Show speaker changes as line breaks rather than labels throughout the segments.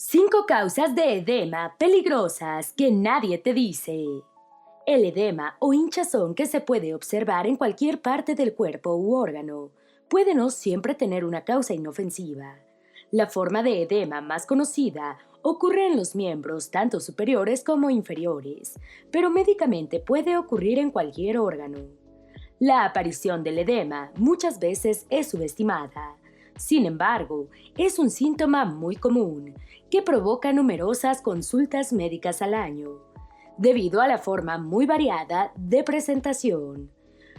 5 causas de edema peligrosas que nadie te dice. El edema o hinchazón que se puede observar en cualquier parte del cuerpo u órgano puede no siempre tener una causa inofensiva. La forma de edema más conocida ocurre en los miembros tanto superiores como inferiores, pero médicamente puede ocurrir en cualquier órgano. La aparición del edema muchas veces es subestimada. Sin embargo, es un síntoma muy común que provoca numerosas consultas médicas al año, debido a la forma muy variada de presentación.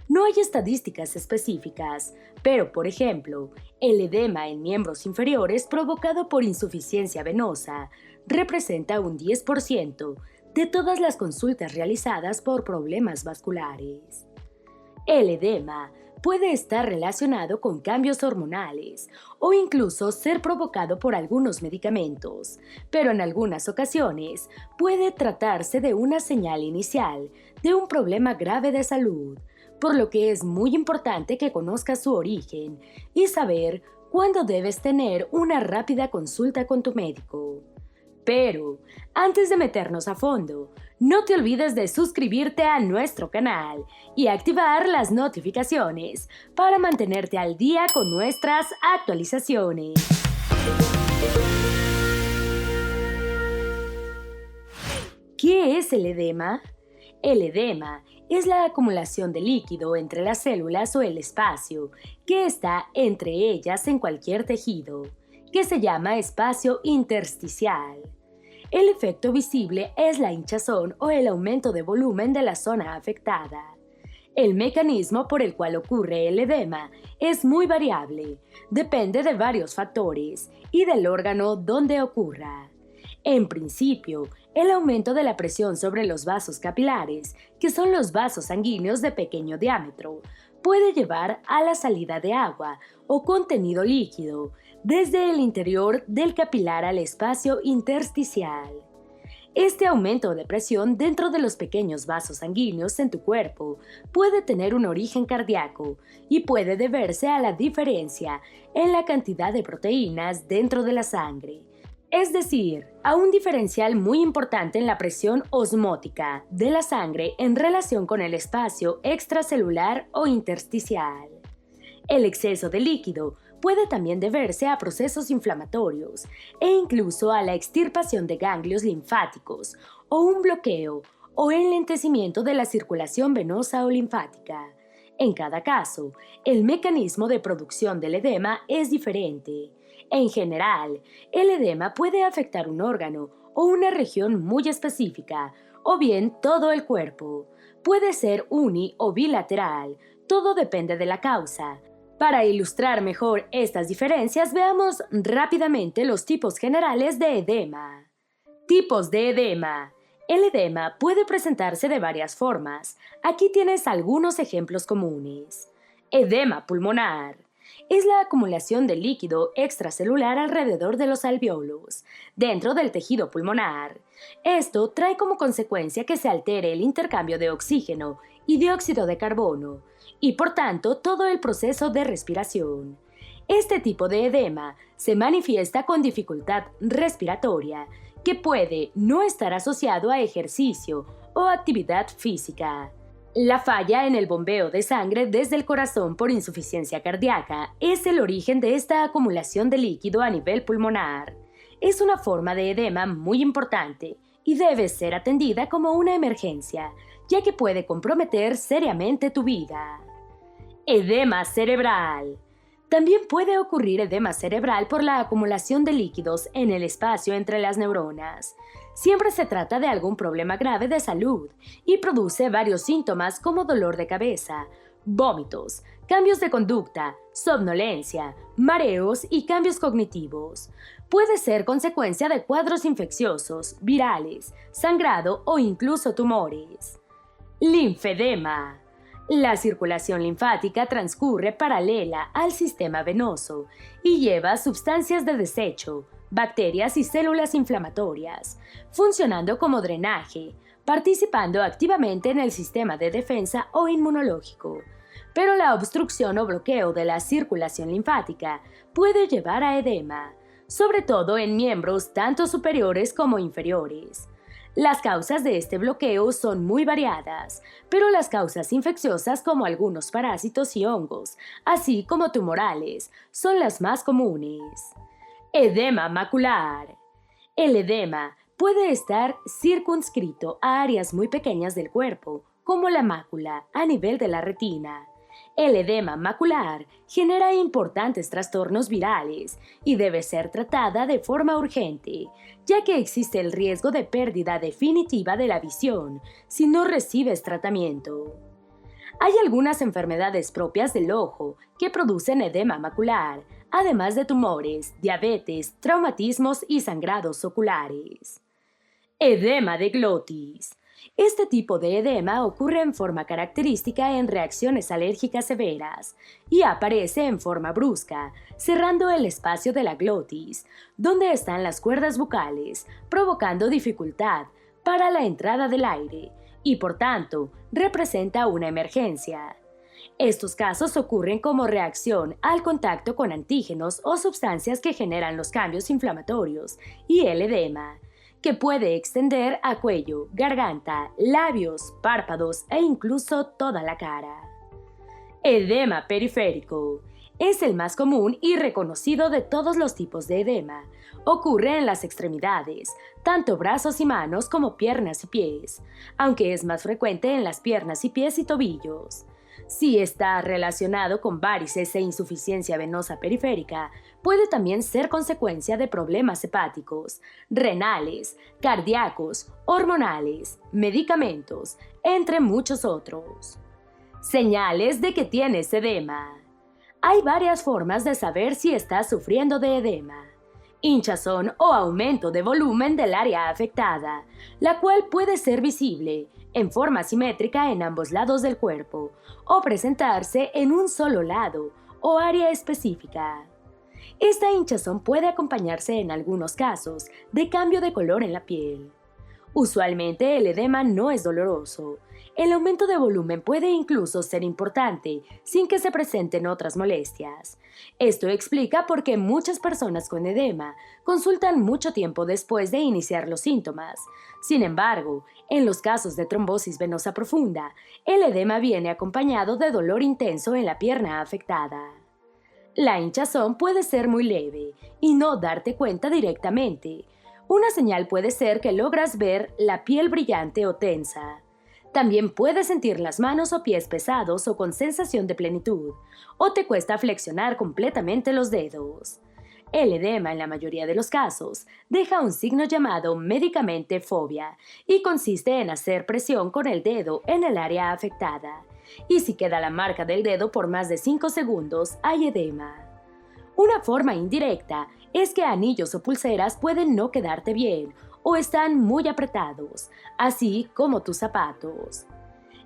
No hay estadísticas específicas, pero por ejemplo, el edema en miembros inferiores provocado por insuficiencia venosa representa un 10% de todas las consultas realizadas por problemas vasculares. El edema puede estar relacionado con cambios hormonales o incluso ser provocado por algunos medicamentos, pero en algunas ocasiones puede tratarse de una señal inicial de un problema grave de salud, por lo que es muy importante que conozcas su origen y saber cuándo debes tener una rápida consulta con tu médico. Pero, antes de meternos a fondo, no te olvides de suscribirte a nuestro canal y activar las notificaciones para mantenerte al día con nuestras actualizaciones. ¿Qué es el edema? El edema es la acumulación de líquido entre las células o el espacio que está entre ellas en cualquier tejido, que se llama espacio intersticial. El efecto visible es la hinchazón o el aumento de volumen de la zona afectada. El mecanismo por el cual ocurre el edema es muy variable, depende de varios factores y del órgano donde ocurra. En principio, el aumento de la presión sobre los vasos capilares, que son los vasos sanguíneos de pequeño diámetro, puede llevar a la salida de agua o contenido líquido desde el interior del capilar al espacio intersticial. Este aumento de presión dentro de los pequeños vasos sanguíneos en tu cuerpo puede tener un origen cardíaco y puede deberse a la diferencia en la cantidad de proteínas dentro de la sangre, es decir, a un diferencial muy importante en la presión osmótica de la sangre en relación con el espacio extracelular o intersticial. El exceso de líquido puede también deberse a procesos inflamatorios e incluso a la extirpación de ganglios linfáticos o un bloqueo o enlentecimiento de la circulación venosa o linfática. En cada caso, el mecanismo de producción del edema es diferente. En general, el edema puede afectar un órgano o una región muy específica, o bien todo el cuerpo. Puede ser uni o bilateral, todo depende de la causa. Para ilustrar mejor estas diferencias, veamos rápidamente los tipos generales de edema. Tipos de edema. El edema puede presentarse de varias formas. Aquí tienes algunos ejemplos comunes. Edema pulmonar. Es la acumulación de líquido extracelular alrededor de los alvéolos, dentro del tejido pulmonar. Esto trae como consecuencia que se altere el intercambio de oxígeno y dióxido de carbono, y por tanto todo el proceso de respiración. Este tipo de edema se manifiesta con dificultad respiratoria, que puede no estar asociado a ejercicio o actividad física. La falla en el bombeo de sangre desde el corazón por insuficiencia cardíaca es el origen de esta acumulación de líquido a nivel pulmonar. Es una forma de edema muy importante y debe ser atendida como una emergencia, ya que puede comprometer seriamente tu vida. Edema cerebral. También puede ocurrir edema cerebral por la acumulación de líquidos en el espacio entre las neuronas. Siempre se trata de algún problema grave de salud y produce varios síntomas como dolor de cabeza, vómitos, cambios de conducta, somnolencia, mareos y cambios cognitivos. Puede ser consecuencia de cuadros infecciosos, virales, sangrado o incluso tumores. Linfedema. La circulación linfática transcurre paralela al sistema venoso y lleva sustancias de desecho, bacterias y células inflamatorias, funcionando como drenaje, participando activamente en el sistema de defensa o inmunológico. Pero la obstrucción o bloqueo de la circulación linfática puede llevar a edema, sobre todo en miembros tanto superiores como inferiores. Las causas de este bloqueo son muy variadas, pero las causas infecciosas como algunos parásitos y hongos, así como tumorales, son las más comunes. Edema macular. El edema puede estar circunscrito a áreas muy pequeñas del cuerpo, como la mácula, a nivel de la retina. El edema macular genera importantes trastornos virales y debe ser tratada de forma urgente, ya que existe el riesgo de pérdida definitiva de la visión si no recibes tratamiento. Hay algunas enfermedades propias del ojo que producen edema macular, además de tumores, diabetes, traumatismos y sangrados oculares. Edema de glotis. Este tipo de edema ocurre en forma característica en reacciones alérgicas severas y aparece en forma brusca, cerrando el espacio de la glotis, donde están las cuerdas bucales, provocando dificultad para la entrada del aire y, por tanto, representa una emergencia. Estos casos ocurren como reacción al contacto con antígenos o sustancias que generan los cambios inflamatorios y el edema, que puede extender a cuello, garganta, labios, párpados e incluso toda la cara. Edema periférico. Es el más común y reconocido de todos los tipos de edema. Ocurre en las extremidades, tanto brazos y manos como piernas y pies, aunque es más frecuente en las piernas y pies y tobillos. Si está relacionado con varices e insuficiencia venosa periférica, puede también ser consecuencia de problemas hepáticos, renales, cardíacos, hormonales, medicamentos, entre muchos otros. Señales de que tienes edema. Hay varias formas de saber si estás sufriendo de edema. Hinchazón o aumento de volumen del área afectada, la cual puede ser visible en forma simétrica en ambos lados del cuerpo o presentarse en un solo lado o área específica. Esta hinchazón puede acompañarse en algunos casos de cambio de color en la piel. Usualmente el edema no es doloroso. El aumento de volumen puede incluso ser importante sin que se presenten otras molestias. Esto explica por qué muchas personas con edema consultan mucho tiempo después de iniciar los síntomas. Sin embargo, en los casos de trombosis venosa profunda, el edema viene acompañado de dolor intenso en la pierna afectada. La hinchazón puede ser muy leve y no darte cuenta directamente. Una señal puede ser que logras ver la piel brillante o tensa. También puedes sentir las manos o pies pesados o con sensación de plenitud, o te cuesta flexionar completamente los dedos. El edema, en la mayoría de los casos, deja un signo llamado médicamente fobia y consiste en hacer presión con el dedo en el área afectada. Y si queda la marca del dedo por más de 5 segundos, hay edema. Una forma indirecta es que anillos o pulseras pueden no quedarte bien o están muy apretados, así como tus zapatos.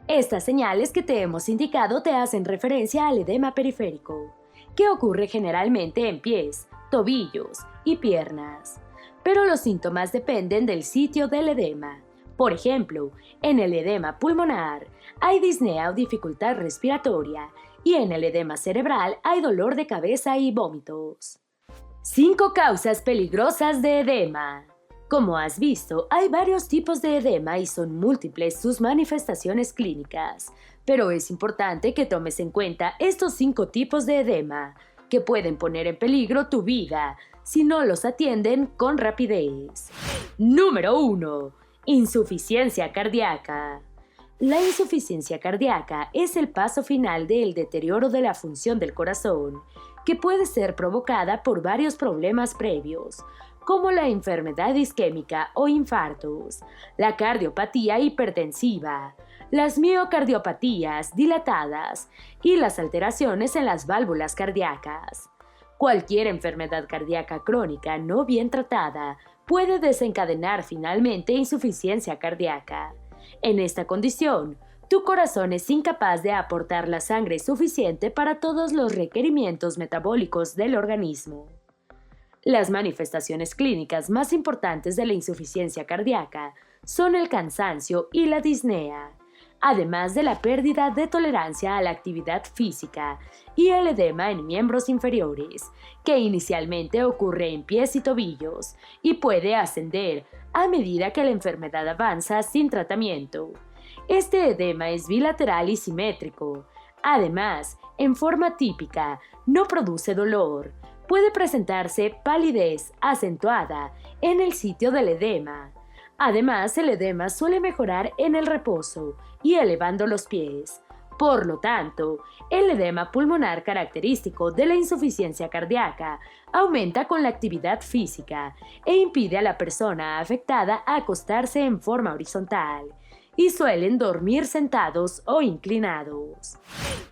Estas señales que te hemos indicado te hacen referencia al edema periférico, que ocurre generalmente en pies, tobillos y piernas. Pero los síntomas dependen del sitio del edema. Por ejemplo, en el edema pulmonar hay disnea o dificultad respiratoria y en el edema cerebral hay dolor de cabeza y vómitos. 5 causas peligrosas de edema. Como has visto, hay varios tipos de edema y son múltiples sus manifestaciones clínicas, pero es importante que tomes en cuenta estos 5 tipos de edema, que pueden poner en peligro tu vida si no los atienden con rapidez. Número 1. Insuficiencia cardíaca. La insuficiencia cardíaca es el paso final del deterioro de la función del corazón, que puede ser provocada por varios problemas previos, como la enfermedad isquémica o infartos, la cardiopatía hipertensiva, las miocardiopatías dilatadas y las alteraciones en las válvulas cardíacas. Cualquier enfermedad cardíaca crónica no bien tratada puede desencadenar finalmente insuficiencia cardíaca. En esta condición, tu corazón es incapaz de aportar la sangre suficiente para todos los requerimientos metabólicos del organismo. Las manifestaciones clínicas más importantes de la insuficiencia cardíaca son el cansancio y la disnea. además de la pérdida de tolerancia a la actividad física y el edema en miembros inferiores, que inicialmente ocurre en pies y tobillos y puede ascender a medida que la enfermedad avanza sin tratamiento. Este edema es bilateral y simétrico. Además, en forma típica, no produce dolor. Puede presentarse palidez acentuada en el sitio del edema. Además, el edema suele mejorar en el reposo y elevando los pies. Por lo tanto, el edema pulmonar característico de la insuficiencia cardíaca aumenta con la actividad física e impide a la persona afectada acostarse en forma horizontal y suelen dormir sentados o inclinados.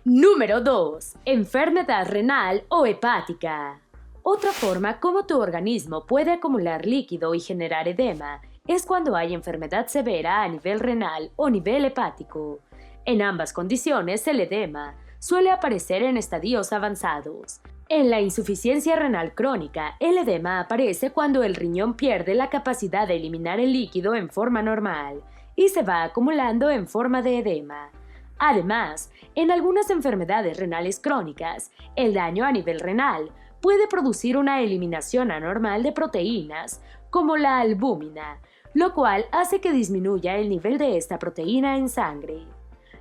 Número 2. Enfermedad renal o hepática. Otra forma como tu organismo puede acumular líquido y generar edema es cuando hay enfermedad severa a nivel renal o nivel hepático. En ambas condiciones, el edema suele aparecer en estadios avanzados. En la insuficiencia renal crónica, el edema aparece cuando el riñón pierde la capacidad de eliminar el líquido en forma normal y se va acumulando en forma de edema. Además, en algunas enfermedades renales crónicas, el daño a nivel renal puede producir una eliminación anormal de proteínas, como la albúmina, lo cual hace que disminuya el nivel de esta proteína en sangre.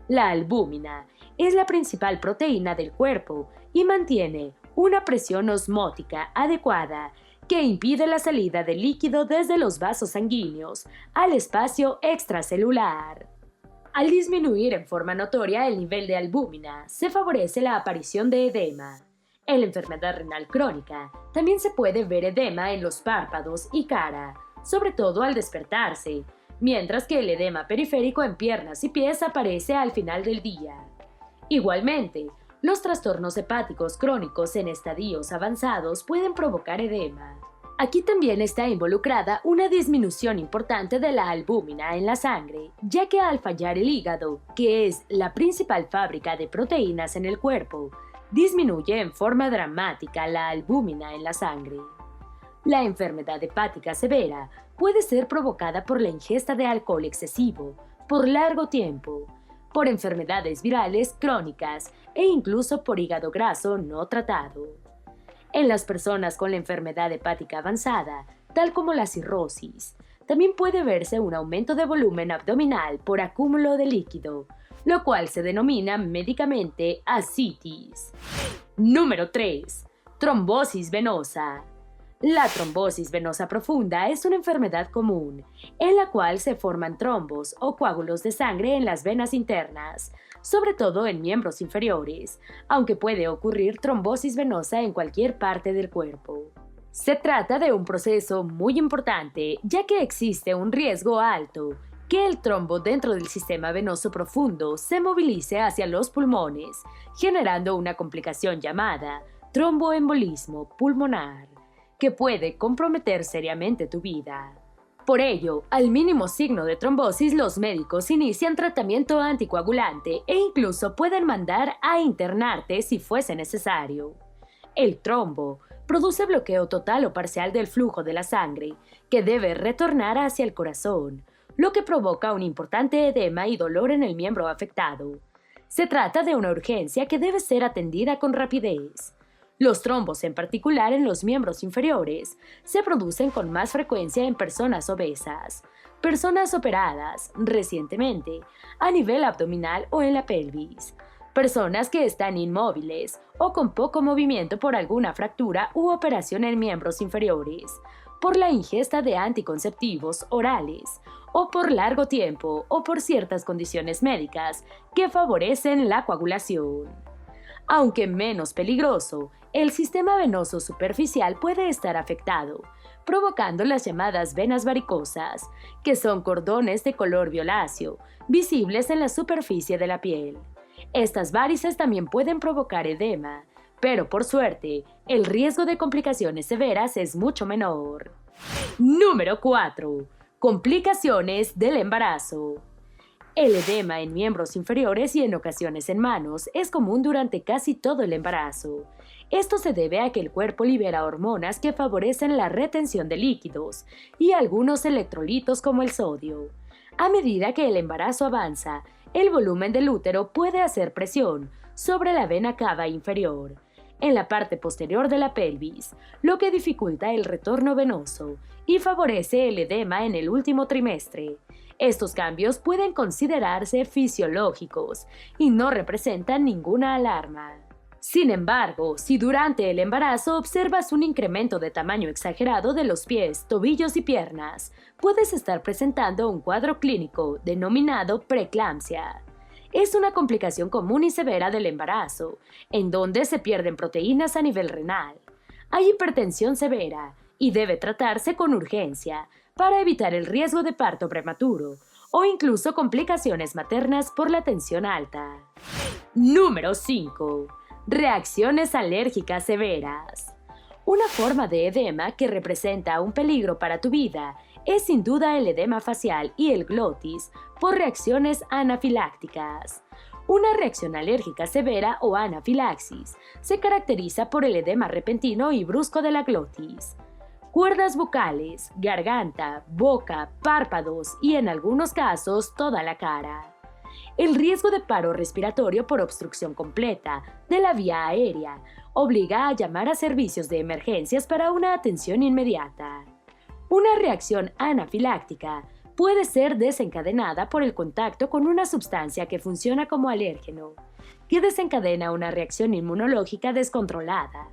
La albúmina es la principal proteína del cuerpo y mantiene una presión osmótica adecuada que impide la salida de líquido desde los vasos sanguíneos al espacio extracelular. Al disminuir en forma notoria el nivel de albúmina, se favorece la aparición de edema. En la enfermedad renal crónica, también se puede ver edema en los párpados y cara, sobre todo al despertarse, mientras que el edema periférico en piernas y pies aparece al final del día. Igualmente, los trastornos hepáticos crónicos en estadios avanzados pueden provocar edema. Aquí también está involucrada una disminución importante de la albúmina en la sangre, ya que al fallar el hígado, que es la principal fábrica de proteínas en el cuerpo, disminuye en forma dramática la albúmina en la sangre. La enfermedad hepática severa puede ser provocada por la ingesta de alcohol excesivo, por largo tiempo, por enfermedades virales crónicas e incluso por hígado graso no tratado. En las personas con la enfermedad hepática avanzada, tal como la cirrosis, también puede verse un aumento de volumen abdominal por acúmulo de líquido, lo cual se denomina médicamente ascitis. Número 3. Trombosis venosa. La trombosis venosa profunda es una enfermedad común, en la cual se forman trombos o coágulos de sangre en las venas internas, sobre todo en miembros inferiores, aunque puede ocurrir trombosis venosa en cualquier parte del cuerpo. Se trata de un proceso muy importante, ya que existe un riesgo alto que el trombo dentro del sistema venoso profundo se movilice hacia los pulmones, generando una complicación llamada tromboembolismo pulmonar, que puede comprometer seriamente tu vida. Por ello, al mínimo signo de trombosis, los médicos inician tratamiento anticoagulante e incluso pueden mandar a internarte si fuese necesario. El trombo produce bloqueo total o parcial del flujo de la sangre, que debe retornar hacia el corazón, lo que provoca un importante edema y dolor en el miembro afectado. Se trata de una urgencia que debe ser atendida con rapidez. Los trombos, en particular en los miembros inferiores, se producen con más frecuencia en personas obesas, personas operadas recientemente a nivel abdominal o en la pelvis, personas que están inmóviles o con poco movimiento por alguna fractura u operación en miembros inferiores, por la ingesta de anticonceptivos orales, o por largo tiempo o por ciertas condiciones médicas que favorecen la coagulación. Aunque menos peligroso, el sistema venoso superficial puede estar afectado, provocando las llamadas venas varicosas, que son cordones de color violáceo, visibles en la superficie de la piel. Estas varices también pueden provocar edema, pero por suerte, el riesgo de complicaciones severas es mucho menor. Número 4. Complicaciones del embarazo. El edema en miembros inferiores y en ocasiones en manos es común durante casi todo el embarazo. Esto se debe a que el cuerpo libera hormonas que favorecen la retención de líquidos y algunos electrolitos como el sodio. A medida que el embarazo avanza, El volumen del útero puede hacer presión sobre la vena cava inferior, en la parte posterior de la pelvis, lo que dificulta el retorno venoso y favorece el edema en el último trimestre. Estos cambios pueden considerarse fisiológicos y no representan ninguna alarma. Sin embargo, si durante el embarazo observas un incremento de tamaño exagerado de los pies, tobillos y piernas, puedes estar presentando un cuadro clínico denominado preeclampsia. Es una complicación común y severa del embarazo, en donde se pierden proteínas a nivel renal. Hay hipertensión severa y debe tratarse con urgencia para evitar el riesgo de parto prematuro o incluso complicaciones maternas por la tensión alta. Número 5. Reacciones alérgicas severas. Una forma de edema que representa un peligro para tu vida es sin duda el edema facial y el glotis por reacciones anafilácticas. Una reacción alérgica severa o anafilaxis se caracteriza por el edema repentino y brusco de la glotis. Cuerdas bucales, garganta, boca, párpados y en algunos casos toda la cara. El riesgo de paro respiratorio por obstrucción completa de la vía aérea obliga a llamar a servicios de emergencias para una atención inmediata. Una reacción anafiláctica puede ser desencadenada por el contacto con una sustancia que funciona como alérgeno, que desencadena una reacción inmunológica descontrolada.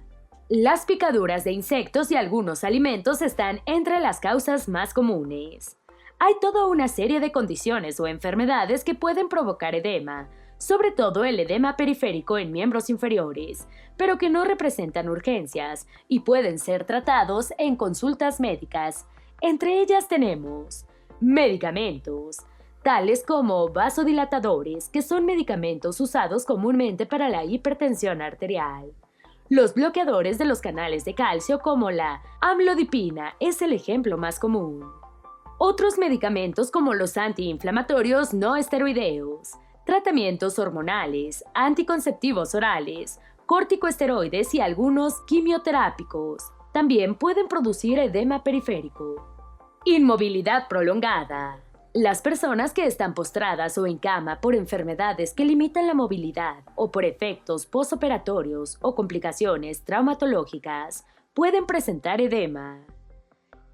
Las picaduras de insectos y algunos alimentos están entre las causas más comunes. Hay toda una serie de condiciones o enfermedades que pueden provocar edema, sobre todo el edema periférico en miembros inferiores, pero que no representan urgencias y pueden ser tratados en consultas médicas. Entre ellas tenemos medicamentos, tales como vasodilatadores, que son medicamentos usados comúnmente para la hipertensión arterial. Los bloqueadores de los canales de calcio como la amlodipina es el ejemplo más común. Otros medicamentos como los antiinflamatorios no esteroideos, tratamientos hormonales, anticonceptivos orales, corticosteroides y algunos quimioterápicos también pueden producir edema periférico. Inmovilidad prolongada. Las personas que están postradas o en cama por enfermedades que limitan la movilidad o por efectos postoperatorios o complicaciones traumatológicas pueden presentar edema.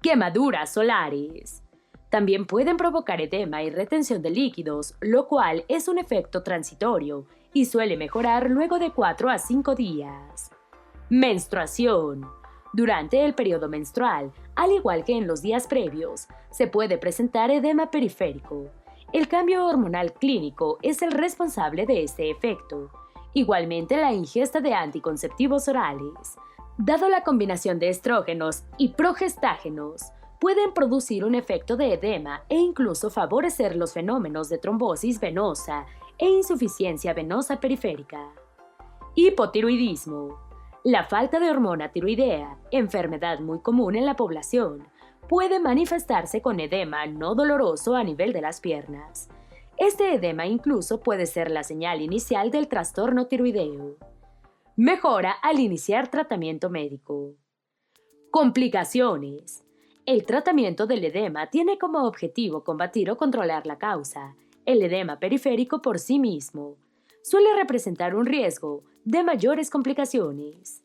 Quemaduras solares. También pueden provocar edema y retención de líquidos, lo cual es un efecto transitorio y suele mejorar luego de 4 a 5 días. Menstruación. Durante el periodo menstrual, al igual que en los días previos, se puede presentar edema periférico. El cambio hormonal clínico es el responsable de este efecto. Igualmente la ingesta de anticonceptivos orales. Dado la combinación de estrógenos y progestágenos, pueden producir un efecto de edema e incluso favorecer los fenómenos de trombosis venosa e insuficiencia venosa periférica. Hipotiroidismo. La falta de hormona tiroidea, enfermedad muy común en la población, puede manifestarse con edema no doloroso a nivel de las piernas. Este edema incluso puede ser la señal inicial del trastorno tiroideo. Mejora al iniciar tratamiento médico. Complicaciones. El tratamiento del edema tiene como objetivo combatir o controlar la causa. El edema periférico por sí mismo suele representar un riesgo de mayores complicaciones.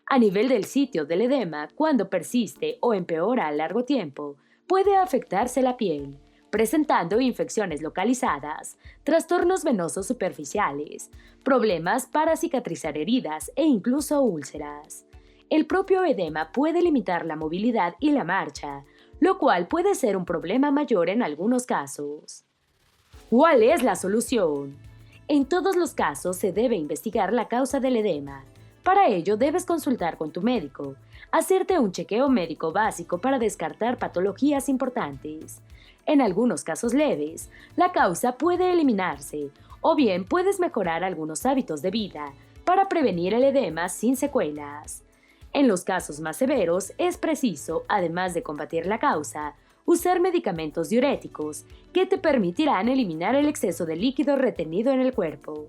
A nivel del sitio del edema, cuando persiste o empeora a largo tiempo, puede afectarse la piel, presentando infecciones localizadas, trastornos venosos superficiales, problemas para cicatrizar heridas e incluso úlceras. El propio edema puede limitar la movilidad y la marcha, lo cual puede ser un problema mayor en algunos casos. ¿Cuál es la solución? En todos los casos se debe investigar la causa del edema. Para ello debes consultar con tu médico, hacerte un chequeo médico básico para descartar patologías importantes. En algunos casos leves, la causa puede eliminarse, o bien puedes mejorar algunos hábitos de vida para prevenir el edema sin secuelas. En los casos más severos, es preciso, además de combatir la causa, usar medicamentos diuréticos que te permitirán eliminar el exceso de líquido retenido en el cuerpo.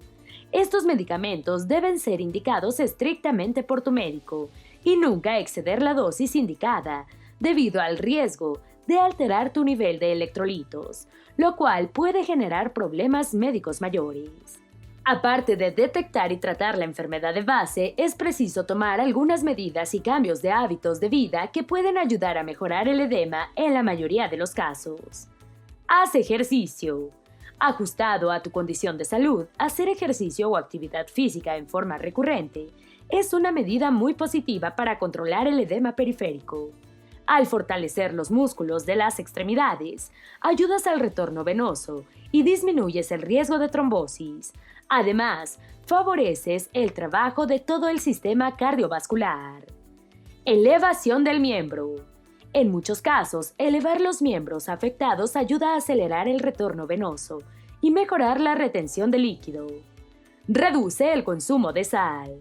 Estos medicamentos deben ser indicados estrictamente por tu médico y nunca exceder la dosis indicada, debido al riesgo de alterar tu nivel de electrolitos, lo cual puede generar problemas médicos mayores. Aparte de detectar y tratar la enfermedad de base, es preciso tomar algunas medidas y cambios de hábitos de vida que pueden ayudar a mejorar el edema en la mayoría de los casos. Haz ejercicio. Ajustado a tu condición de salud, hacer ejercicio o actividad física en forma recurrente es una medida muy positiva para controlar el edema periférico. Al fortalecer los músculos de las extremidades, ayudas al retorno venoso y disminuyes el riesgo de trombosis. Además, favoreces el trabajo de todo el sistema cardiovascular. Elevación del miembro. En muchos casos, elevar los miembros afectados ayuda a acelerar el retorno venoso y mejorar la retención de líquido. Reduce el consumo de sal.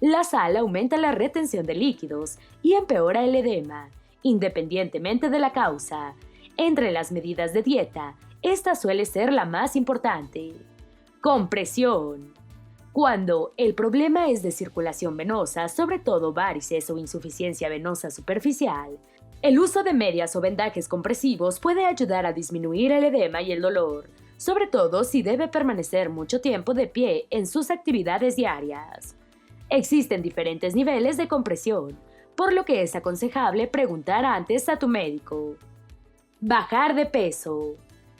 La sal aumenta la retención de líquidos y empeora el edema, independientemente de la causa. Entre las medidas de dieta, esta suele ser la más importante. Compresión. Cuando el problema es de circulación venosa, sobre todo varices o insuficiencia venosa superficial, el uso de medias o vendajes compresivos puede ayudar a disminuir el edema y el dolor, sobre todo si debe permanecer mucho tiempo de pie en sus actividades diarias. Existen diferentes niveles de compresión, por lo que es aconsejable preguntar antes a tu médico. Bajar de peso.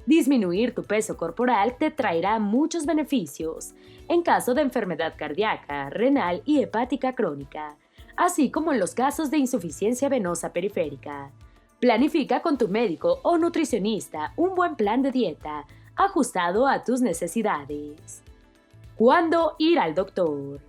Disminuir tu peso corporal te traerá muchos beneficios en caso de enfermedad cardíaca, renal y hepática crónica, así como en los casos de insuficiencia venosa periférica. Planifica con tu médico o nutricionista un buen plan de dieta ajustado a tus necesidades. ¿Cuándo ir al doctor?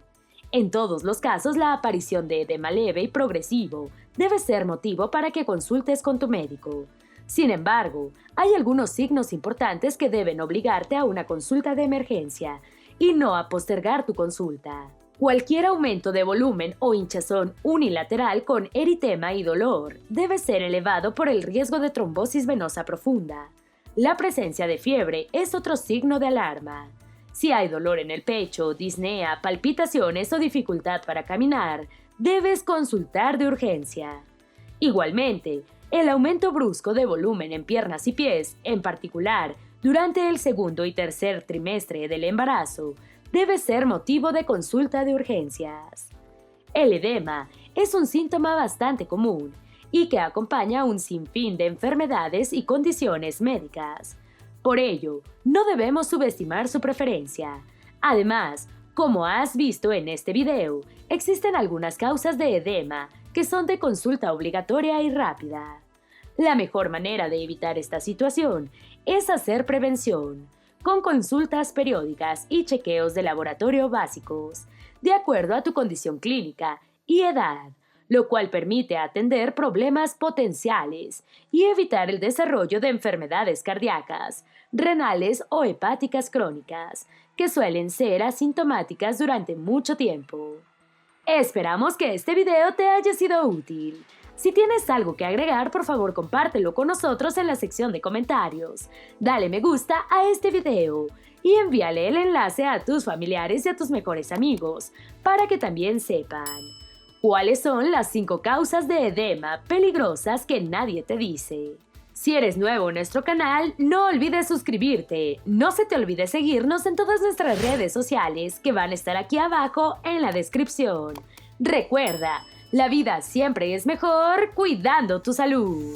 En todos los casos, la aparición de edema leve y progresivo debe ser motivo para que consultes con tu médico. Sin embargo, hay algunos signos importantes que deben obligarte a una consulta de emergencia y no a postergar tu consulta. Cualquier aumento de volumen o hinchazón unilateral con eritema y dolor debe ser elevado por el riesgo de trombosis venosa profunda. La presencia de fiebre es otro signo de alarma. Si hay dolor en el pecho, disnea, palpitaciones o dificultad para caminar, debes consultar de urgencia. Igualmente, el aumento brusco de volumen en piernas y pies, en particular durante el segundo y tercer trimestre del embarazo, debe ser motivo de consulta de urgencias. El edema es un síntoma bastante común y que acompaña un sinfín de enfermedades y condiciones médicas. Por ello, no debemos subestimar su preferencia. Además, como has visto en este video, existen algunas causas de edema que son de consulta obligatoria y rápida. La mejor manera de evitar esta situación es hacer prevención, con consultas periódicas y chequeos de laboratorio básicos, de acuerdo a tu condición clínica y edad, lo cual permite atender problemas potenciales y evitar el desarrollo de enfermedades cardíacas, renales o hepáticas crónicas, que suelen ser asintomáticas durante mucho tiempo. Esperamos que este video te haya sido útil. Si tienes algo que agregar, por favor compártelo con nosotros en la sección de comentarios. Dale me gusta a este video y envíale el enlace a tus familiares y a tus mejores amigos para que también sepan cuáles son las 5 causas de edema peligrosas que nadie te dice. Si eres nuevo en nuestro canal, no olvides suscribirte. No se te olvide seguirnos en todas nuestras redes sociales que van a estar aquí abajo en la descripción. Recuerda, la vida siempre es mejor cuidando tu salud.